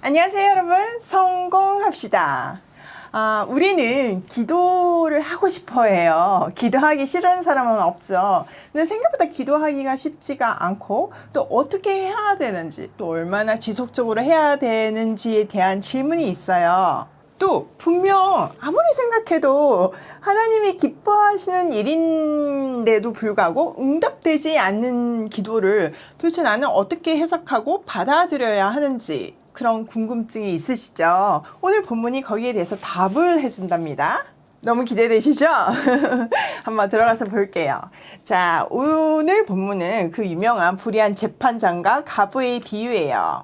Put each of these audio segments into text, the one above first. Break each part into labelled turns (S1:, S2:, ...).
S1: 안녕하세요, 여러분. 성공합시다. 우리는 기도를 하고 싶어 해요. 기도하기 싫은 사람은 없죠. 근데 생각보다 기도하기가 쉽지가 않고, 또 어떻게 해야 되는지, 또 얼마나 지속적으로 해야 되는지에 대한 질문이 있어요. 또 분명 아무리 생각해도 하나님이 기뻐하시는 일인데도 불구하고 응답되지 않는 기도를 도대체 나는 어떻게 해석하고 받아들여야 하는지, 그런 궁금증이 있으시죠? 오늘 본문이 거기에 대해서 답을 해준답니다. 너무 기대되시죠? 한번 들어가서 볼게요. 자, 오늘 본문은 그 유명한 불의한 재판장과 가부의 비유예요.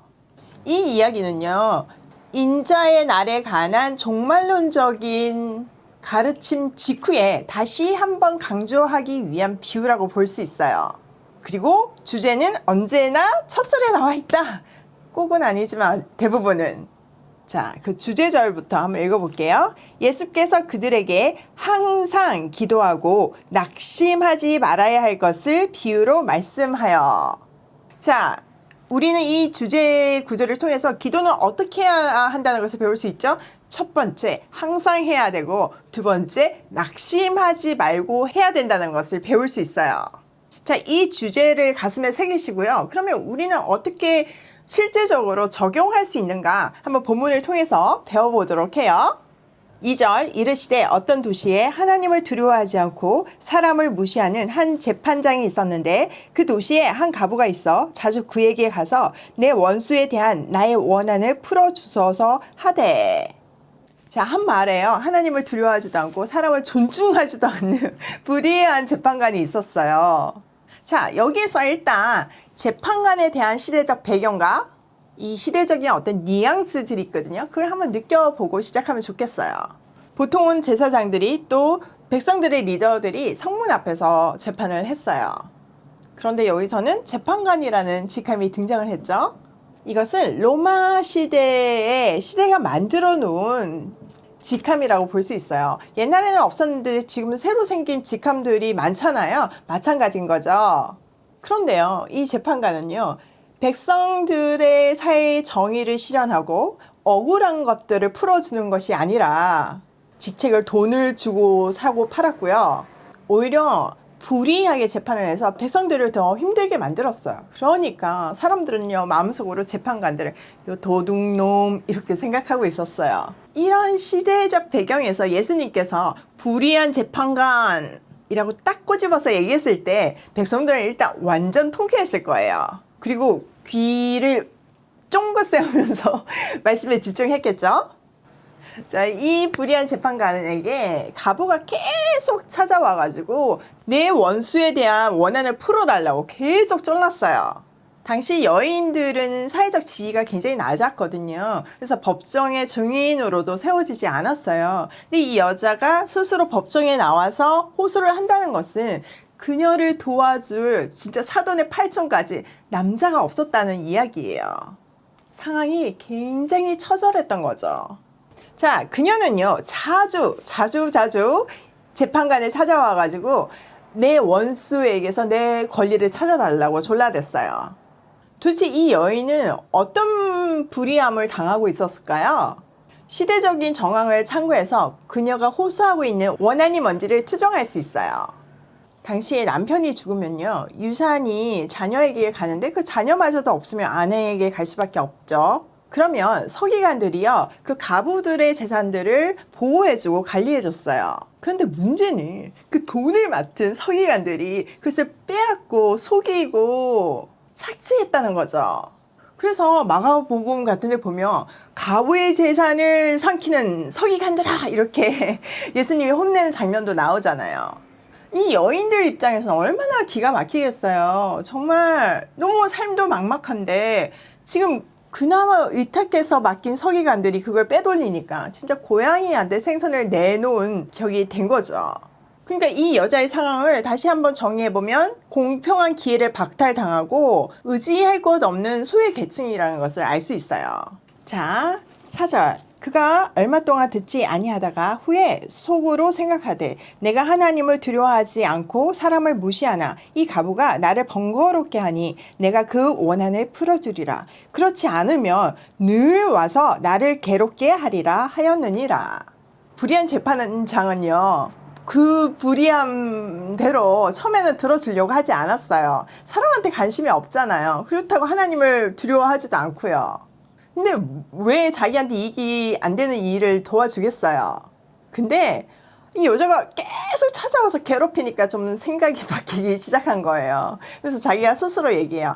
S1: 이 이야기는요, 인자의 날에 관한 종말론적인 가르침 직후에 다시 한번 강조하기 위한 비유라고 볼 수 있어요. 그리고 주제는 언제나 첫 절에 나와 있다. 꼭은 아니지만 대부분은. 자, 그 주제절부터 한번 읽어볼게요. 예수께서 그들에게 항상 기도하고 낙심하지 말아야 할 것을 비유로 말씀하여. 자, 우리는 이 주제 구절을 통해서 기도는 어떻게 해야 한다는 것을 배울 수 있죠? 첫 번째, 항상 해야 되고, 두 번째, 낙심하지 말고 해야 된다는 것을 배울 수 있어요. 자, 이 주제를 가슴에 새기시고요. 그러면 우리는 어떻게 실제적으로 적용할 수 있는가 한번 본문을 통해서 배워보도록 해요. 2절, 이르시되 어떤 도시에 하나님을 두려워하지 않고 사람을 무시하는 한 재판장이 있었는데 그 도시에 한 가부가 있어 자주 그에게 가서 내 원수에 대한 나의 원한을 풀어주소서 하되. 자, 한 말에요. 하나님을 두려워하지도 않고 사람을 존중하지도 않는 불의한 재판관이 있었어요. 자, 여기에서 일단 재판관에 대한 시대적 배경과 이 시대적인 어떤 뉘앙스들이 있거든요. 그걸 한번 느껴보고 시작하면 좋겠어요. 보통은 제사장들이 또 백성들의 리더들이 성문 앞에서 재판을 했어요. 그런데 여기서는 재판관이라는 직함이 등장을 했죠. 이것은 로마 시대가 만들어 놓은 직함이라고 볼 수 있어요. 옛날에는 없었는데 지금은 새로 생긴 직함들이 많잖아요. 마찬가지인 거죠. 그런데요, 이 재판관은요, 백성들의 사회의 정의를 실현하고 억울한 것들을 풀어주는 것이 아니라 직책을 돈을 주고 사고 팔았고요. 오히려 불이하게 재판을 해서 백성들을 더 힘들게 만들었어요. 그러니까 사람들은요, 마음속으로 재판관들을 요 도둑놈 이렇게 생각하고 있었어요. 이런 시대적 배경에서 예수님께서 불의한 재판관 이라고 딱 꼬집어서 얘기했을 때 백성들은 일단 완전 통쾌했을 거예요. 그리고 귀를 쫑긋 세우면서 말씀에 집중했겠죠. 자, 이 불의한 재판관에게 가부가 계속 찾아와가지고 내 원수에 대한 원한을 풀어달라고 계속 쫄랐어요. 당시 여인들은 사회적 지위가 굉장히 낮았거든요. 그래서 법정의 증인으로도 세워지지 않았어요. 근데 이 여자가 스스로 법정에 나와서 호소를 한다는 것은 그녀를 도와줄 진짜 사돈의 팔촌까지 남자가 없었다는 이야기예요. 상황이 굉장히 처절했던 거죠. 자, 그녀는요, 자주 재판관에 찾아와가지고 내 원수에게서 내 권리를 찾아달라고 졸라댔어요. 도대체 이 여인은 어떤 불의함을 당하고 있었을까요? 시대적인 정황을 참고해서 그녀가 호소하고 있는 원한이 뭔지를 추정할 수 있어요. 당시에 남편이 죽으면요, 유산이 자녀에게 가는데 그 자녀마저도 없으면 아내에게 갈 수밖에 없죠. 그러면 서기관들이요, 그 가부들의 재산들을 보호해주고 관리해줬어요. 그런데 문제는 그 돈을 맡은 서기관들이 그것을 빼앗고 속이고 착취했다는 거죠. 그래서 마가복음 같은 데 보면 가부의 재산을 삼키는 서기관들아 이렇게 예수님이 혼내는 장면도 나오잖아요. 이 여인들 입장에서는 얼마나 기가 막히겠어요. 정말 너무 삶도 막막한데 지금 그나마 의탁해서 맡긴 서기관들이 그걸 빼돌리니까 진짜 고양이한테 생선을 내놓은 격이 된 거죠. 그러니까 이 여자의 상황을 다시 한번 정리해보면 공평한 기회를 박탈당하고 의지할 것 없는 소외 계층이라는 것을 알 수 있어요. 자, 4절. 그가 얼마 동안 듣지 아니하다가 후에 속으로 생각하되 내가 하나님을 두려워하지 않고 사람을 무시하나 이 과부가 나를 번거롭게 하니 내가 그 원한을 풀어주리라. 그렇지 않으면 늘 와서 나를 괴롭게 하리라 하였느니라. 불의한 재판장은요, 그 불의함대로 처음에는 들어주려고 하지 않았어요. 사람한테 관심이 없잖아요. 그렇다고 하나님을 두려워하지도 않고요. 근데 왜 자기한테 이익이 안 되는 일을 도와주겠어요? 근데 이 여자가 계속 찾아와서 괴롭히니까 좀 생각이 바뀌기 시작한 거예요. 그래서 자기가 스스로 얘기해요.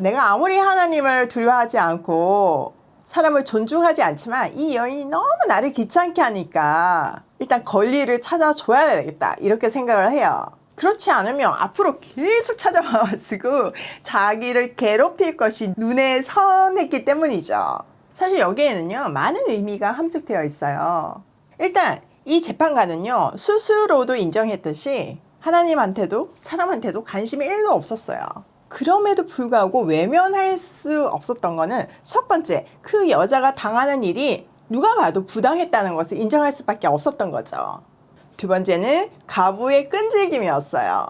S1: 내가 아무리 하나님을 두려워하지 않고 사람을 존중하지 않지만 이 여인이 너무 나를 귀찮게 하니까 일단 권리를 찾아줘야 되겠다, 이렇게 생각을 해요. 그렇지 않으면 앞으로 계속 찾아와가지고 자기를 괴롭힐 것이 눈에 선했기 때문이죠. 사실 여기에는요, 많은 의미가 함축되어 있어요. 일단 이 재판관은요, 스스로도 인정했듯이 하나님한테도 사람한테도 관심이 1도 없었어요. 그럼에도 불구하고 외면할 수 없었던 거는 첫 번째, 그 여자가 당하는 일이 누가 봐도 부당했다는 것을 인정할 수밖에 없었던 거죠. 두 번째는 과부의 끈질김이었어요.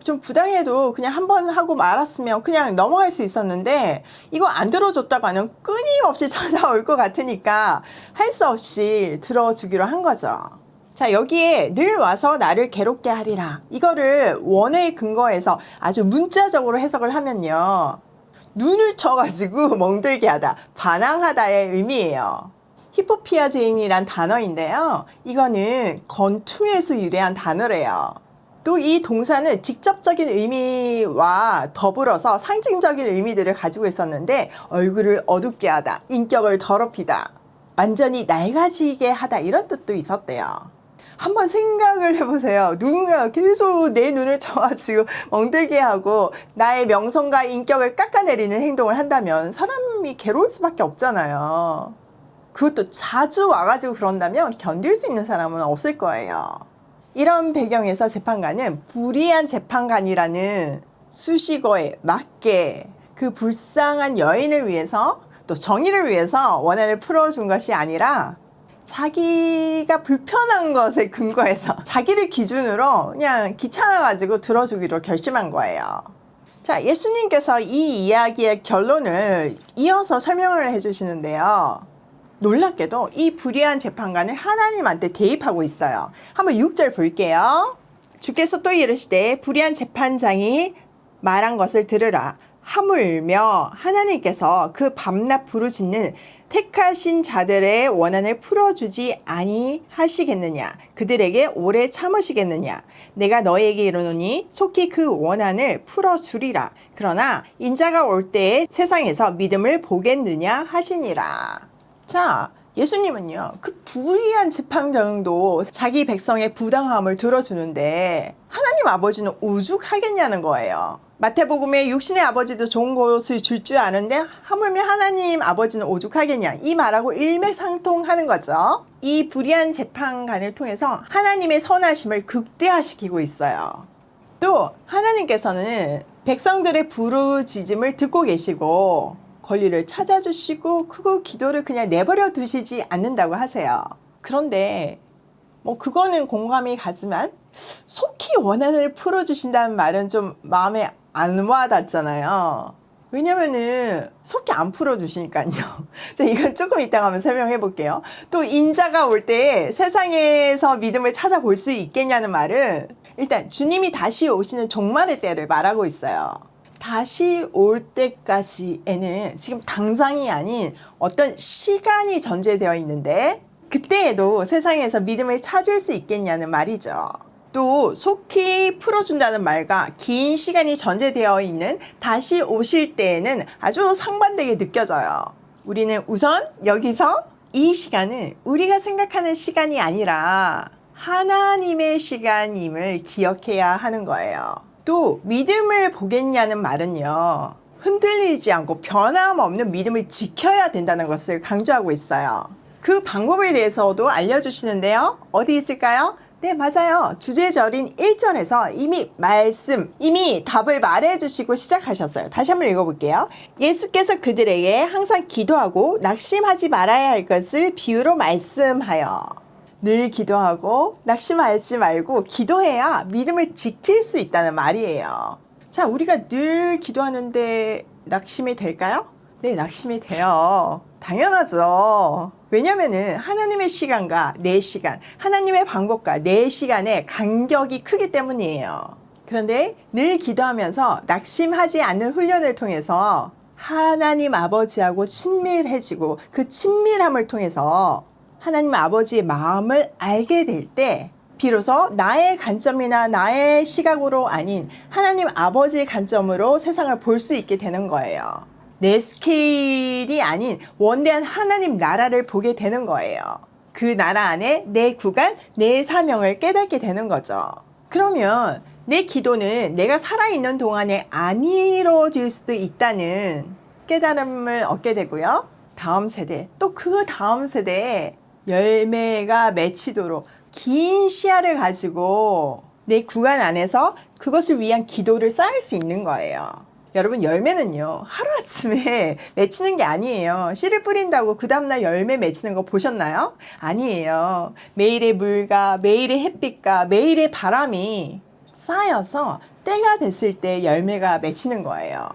S1: 좀 부당해도 그냥 한 번 하고 말았으면 그냥 넘어갈 수 있었는데 이거 안 들어줬다고 하면 끊임없이 찾아올 것 같으니까 할 수 없이 들어주기로 한 거죠. 자, 여기에 늘 와서 나를 괴롭게 하리라, 이거를 원어의 근거에서 아주 문자적으로 해석을 하면요, 눈을 쳐가지고 멍들게 하다, 반항하다의 의미예요. 히포피아제인이란 단어인데요, 이거는 건투에서 유래한 단어래요. 또 이 동사는 직접적인 의미와 더불어서 상징적인 의미들을 가지고 있었는데, 얼굴을 어둡게 하다, 인격을 더럽히다, 완전히 낡아지게 하다, 이런 뜻도 있었대요. 한번 생각을 해보세요. 누군가 계속 내 눈을 쳐가지고 멍들게 하고 나의 명성과 인격을 깎아내리는 행동을 한다면 사람이 괴로울 수밖에 없잖아요. 그것도 자주 와가지고 그런다면 견딜 수 있는 사람은 없을 거예요. 이런 배경에서 재판관은 불의한 재판관이라는 수식어에 맞게 그 불쌍한 여인을 위해서, 또 정의를 위해서 원한을 풀어준 것이 아니라 자기가 불편한 것에 근거해서 자기를 기준으로 그냥 귀찮아가지고 들어주기로 결심한 거예요. 자, 예수님께서 이 이야기의 결론을 이어서 설명을 해주시는데요, 놀랍게도 이 불의한 재판관을 하나님한테 대입하고 있어요. 한번 6절 볼게요. 주께서 또 이르시되 불의한 재판장이 말한 것을 들으라. 하물며 하나님께서 그 밤낮 부르짖는 택하신 자들의 원한을 풀어주지 아니하시겠느냐? 그들에게 오래 참으시겠느냐? 내가 너에게 이르노니 속히 그 원한을 풀어주리라. 그러나 인자가 올 때에 세상에서 믿음을 보겠느냐 하시니라. 자, 예수님은요, 그 불의한 재판장도 자기 백성의 부당함을 들어주는데 하나님 아버지는 오죽하겠냐는 거예요. 마태복음에 육신의 아버지도 좋은 것을 줄 줄 아는데 하물며 하나님 아버지는 오죽하겠냐, 이 말하고 일맥상통하는 거죠. 이 불의한 재판관을 통해서 하나님의 선하심을 극대화시키고 있어요. 또 하나님께서는 백성들의 부르짖음을 듣고 계시고 권리를 찾아주시고 그 기도를 그냥 내버려 두시지 않는다고 하세요. 그런데 그거는 공감이 가지만 속히 원한을 풀어주신다는 말은 좀 마음에 안 와닿잖아요. 왜냐면은 속히 안 풀어주시니까요. 자, 이건 조금 이따가 한번 설명해 볼게요. 또 인자가 올 때 세상에서 믿음을 찾아볼 수 있겠냐는 말은 일단 주님이 다시 오시는 종말의 때를 말하고 있어요. 다시 올 때까지에는 지금 당장이 아닌 어떤 시간이 전제되어 있는데 그때에도 세상에서 믿음을 찾을 수 있겠냐는 말이죠. 또 속히 풀어준다는 말과 긴 시간이 전제되어 있는 다시 오실 때에는 아주 상반되게 느껴져요. 우리는 우선 여기서 이 시간은 우리가 생각하는 시간이 아니라 하나님의 시간임을 기억해야 하는 거예요. 또 믿음을 보겠냐는 말은요, 흔들리지 않고 변함없는 믿음을 지켜야 된다는 것을 강조하고 있어요. 그 방법에 대해서도 알려주시는데요. 어디 있을까요? 네, 맞아요. 주제절인 1절에서 이미 답을 말해주시고 시작하셨어요. 다시 한번 읽어볼게요. 예수께서 그들에게 항상 기도하고 낙심하지 말아야 할 것을 비유로 말씀하여. 늘 기도하고 낙심하지 말고 기도해야 믿음을 지킬 수 있다는 말이에요. 자, 우리가 늘 기도하는데 낙심이 될까요? 네, 낙심이 돼요. 당연하죠. 왜냐면은 하나님의 시간과 내 시간, 하나님의 방법과 내 시간의 간격이 크기 때문이에요. 그런데 늘 기도하면서 낙심하지 않는 훈련을 통해서 하나님 아버지하고 친밀해지고 그 친밀함을 통해서 하나님 아버지의 마음을 알게 될 때 비로소 나의 관점이나 나의 시각으로 아닌 하나님 아버지의 관점으로 세상을 볼 수 있게 되는 거예요. 내 스케일이 아닌 원대한 하나님 나라를 보게 되는 거예요. 그 나라 안에 내 구간, 내 사명을 깨닫게 되는 거죠. 그러면 내 기도는 내가 살아있는 동안에 안 이루어질 수도 있다는 깨달음을 얻게 되고요. 다음 세대, 또 그 다음 세대에 열매가 맺히도록 긴 시야를 가지고 내 구간 안에서 그것을 위한 기도를 쌓을 수 있는 거예요. 여러분, 열매는요 하루아침에 맺히는 게 아니에요. 씨를 뿌린다고 그 다음날 열매 맺히는 거 보셨나요? 아니에요. 매일의 물과 매일의 햇빛과 매일의 바람이 쌓여서 때가 됐을 때 열매가 맺히는 거예요.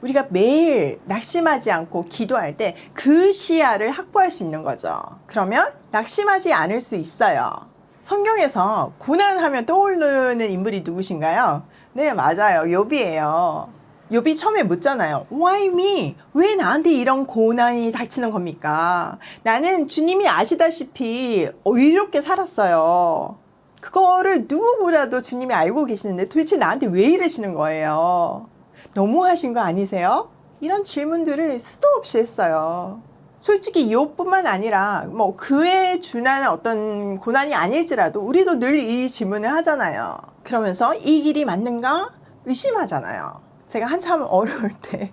S1: 우리가 매일 낙심하지 않고 기도할 때 그 시야를 확보할 수 있는 거죠. 그러면 낙심하지 않을 수 있어요. 성경에서 고난하면 떠오르는 인물이 누구신가요? 네, 맞아요. 욥이에요. 욥이 처음에 묻잖아요. Why me? 왜 나한테 이런 고난이 닥치는 겁니까? 나는 주님이 아시다시피 의롭게 살았어요. 그거를 누구보다도 주님이 알고 계시는데 도대체 나한테 왜 이러시는 거예요? 너무하신 거 아니세요? 이런 질문들을 수도 없이 했어요. 솔직히 욥뿐만 아니라 뭐 그에 준하는 어떤 고난이 아닐지라도 우리도 늘 이 질문을 하잖아요. 그러면서 이 길이 맞는가? 의심하잖아요. 제가 한참 어려울 때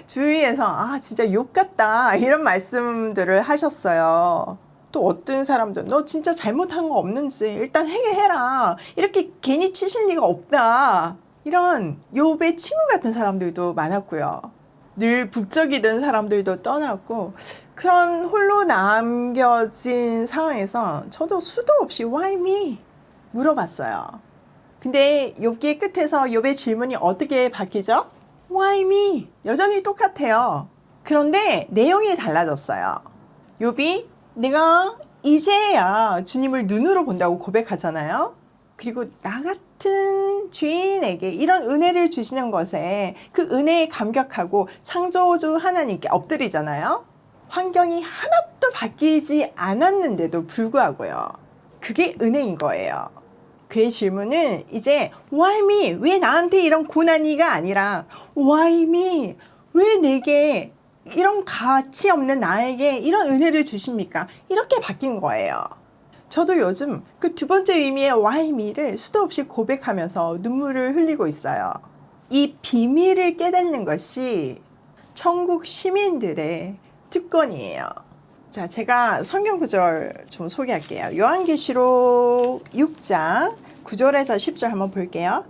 S1: 주위에서 진짜 욥 같다 이런 말씀들을 하셨어요. 또 어떤 사람들 너 진짜 잘못한 거 없는지 일단 회개해라. 이렇게 괜히 치실 리가 없다. 이런 욥의 친구 같은 사람들도 많았고요. 늘 북적이던 사람들도 떠났고 그런 홀로 남겨진 상황에서 저도 수도 없이 Why me? 물어봤어요. 근데 욥기의 끝에서 욥의 질문이 어떻게 바뀌죠? Why me? 여전히 똑같아요. 그런데 내용이 달라졌어요. 욥이 내가 이제야 주님을 눈으로 본다고 고백하잖아요. 그리고 나 같은 죄인에게 이런 은혜를 주시는 것에 그 은혜에 감격하고 창조주 하나님께 엎드리잖아요. 환경이 하나도 바뀌지 않았는데도 불구하고요. 그게 은혜인 거예요. 그의 질문은 이제 Why me? 왜 나한테 이런 고난이가 아니라 Why me? 왜 내게 이런 가치 없는 나에게 이런 은혜를 주십니까? 이렇게 바뀐 거예요. 저도 요즘 그 두 번째 의미의 Why me를 수도 없이 고백하면서 눈물을 흘리고 있어요. 이 비밀을 깨닫는 것이 천국 시민들의 특권이에요. 자, 제가 성경 구절 좀 소개할게요. 요한계시록 6장 9절에서 10절 한번 볼게요.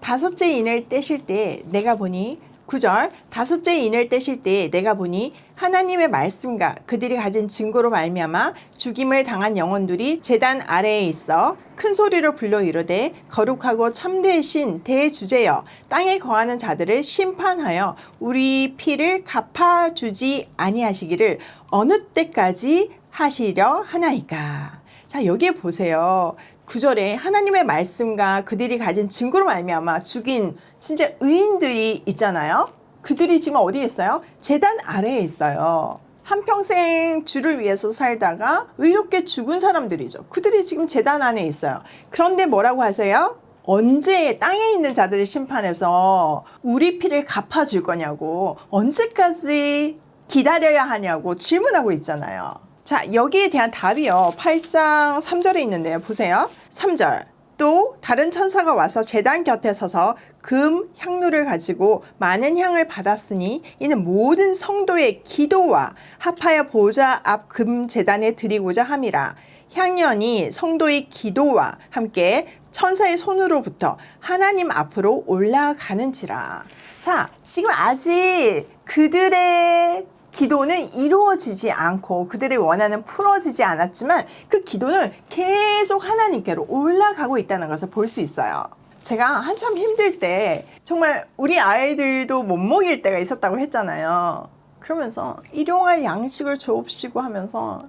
S1: 다섯째 인을 떼실 때 내가 보니 9절 다섯째 인을 떼실 때 내가 보니 하나님의 말씀과 그들이 가진 증거로 말미암아 죽임을 당한 영혼들이 제단 아래에 있어 큰 소리로 불러 이르되 거룩하고 참되신 대주제여 땅에 거하는 자들을 심판하여 우리 피를 갚아주지 아니하시기를 어느 때까지 하시려 하나이까. 자, 여기에 보세요. 9절에 하나님의 말씀과 그들이 가진 증거로 말미암아 죽인 진짜 의인들이 있잖아요. 그들이 지금 어디에 있어요? 제단 아래에 있어요. 한평생 주를 위해서 살다가 의롭게 죽은 사람들이죠. 그들이 지금 제단 안에 있어요. 그런데 뭐라고 하세요? 언제 땅에 있는 자들을 심판해서 우리 피를 갚아줄 거냐고, 언제까지 기다려야 하냐고 질문하고 있잖아요. 자, 여기에 대한 답이요. 8장 3절에 있는데요. 보세요. 3절. 또 다른 천사가 와서 제단 곁에 서서 금 향로를 가지고 많은 향을 받았으니 이는 모든 성도의 기도와 합하여 보좌 앞 금 제단에 드리고자 함이라. 향연이 성도의 기도와 함께 천사의 손으로부터 하나님 앞으로 올라가는지라. 자, 지금 아직 그들의 기도는 이루어지지 않고 그들이 원하는 풀어지지 않았지만 그 기도는 계속 하나님께로 올라가고 있다는 것을 볼 수 있어요. 제가 한참 힘들 때 정말 우리 아이들도 못 먹일 때가 있었다고 했잖아요. 그러면서 일용할 양식을 줍시고 하면서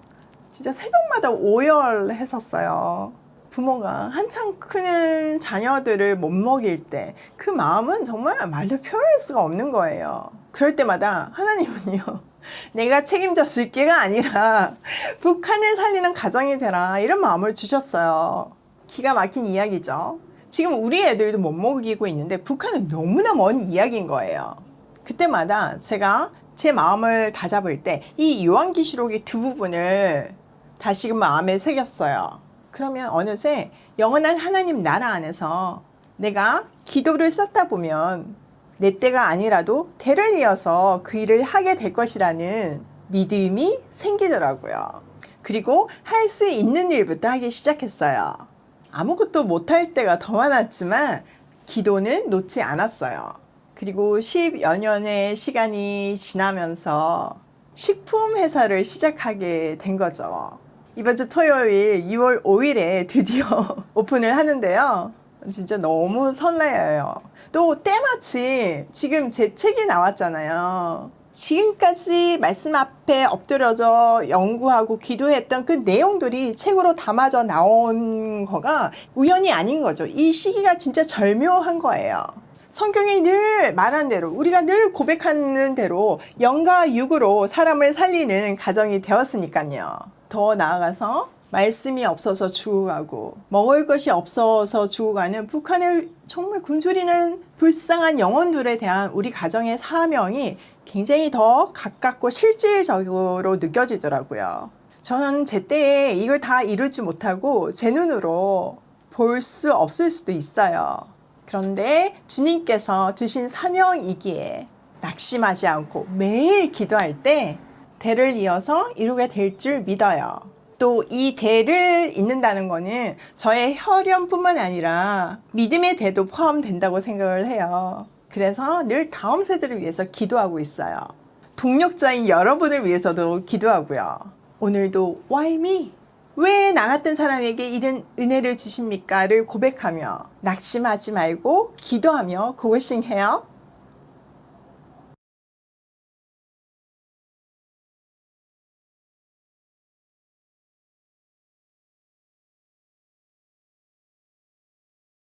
S1: 진짜 새벽마다 오열했었어요. 부모가 한참 큰 자녀들을 못 먹일 때 그 마음은 정말 말로 표현할 수가 없는 거예요. 그럴 때마다 하나님은요, 내가 책임져 줄게가 아니라 북한을 살리는 가정이 되라, 이런 마음을 주셨어요. 기가 막힌 이야기죠. 지금 우리 애들도 못 먹이고 있는데 북한은 너무나 먼 이야기인 거예요. 그때마다 제가 제 마음을 다잡을 때 이 요한계시록의 두 부분을 다시금 마음에 새겼어요. 그러면 어느새 영원한 하나님 나라 안에서 내가 기도를 쌓다 보면 내 때가 아니라도 대를 이어서 그 일을 하게 될 것이라는 믿음이 생기더라고요. 그리고 할 수 있는 일부터 하기 시작했어요. 아무것도 못할 때가 더 많았지만 기도는 놓지 않았어요. 그리고 10여 년의 시간이 지나면서 식품 회사를 시작하게 된 거죠. 이번 주 토요일 2월 5일에 드디어 오픈을 하는데요. 진짜 너무 설레요. 또 때마침 지금 제 책이 나왔잖아요. 지금까지 말씀 앞에 엎드려져 연구하고 기도했던 그 내용들이 책으로 담아져 나온 거가 우연이 아닌 거죠. 이 시기가 진짜 절묘한 거예요. 성경이 늘 말한 대로, 우리가 늘 고백하는 대로 영과 육으로 사람을 살리는 가정이 되었으니까요. 더 나아가서 말씀이 없어서 죽어가고 먹을 것이 없어서 죽어가는 북한을 정말 굶주리는 불쌍한 영혼들에 대한 우리 가정의 사명이 굉장히 더 가깝고 실질적으로 느껴지더라고요. 저는 제 때에 이걸 다 이루지 못하고 제 눈으로 볼 수 없을 수도 있어요. 그런데 주님께서 주신 사명이기에 낙심하지 않고 매일 기도할 때 대를 이어서 이루게 될 줄 믿어요. 또 이 대를 잇는다는 거는 저의 혈연뿐만 아니라 믿음의 대도 포함된다고 생각을 해요. 그래서 늘 다음 세대를 위해서 기도하고 있어요. 동력자인 여러분을 위해서도 기도하고요. 오늘도 Why me? 왜 나 같은 사람에게 이런 은혜를 주십니까?를 고백하며 낙심하지 말고 기도하며 고고싱해요.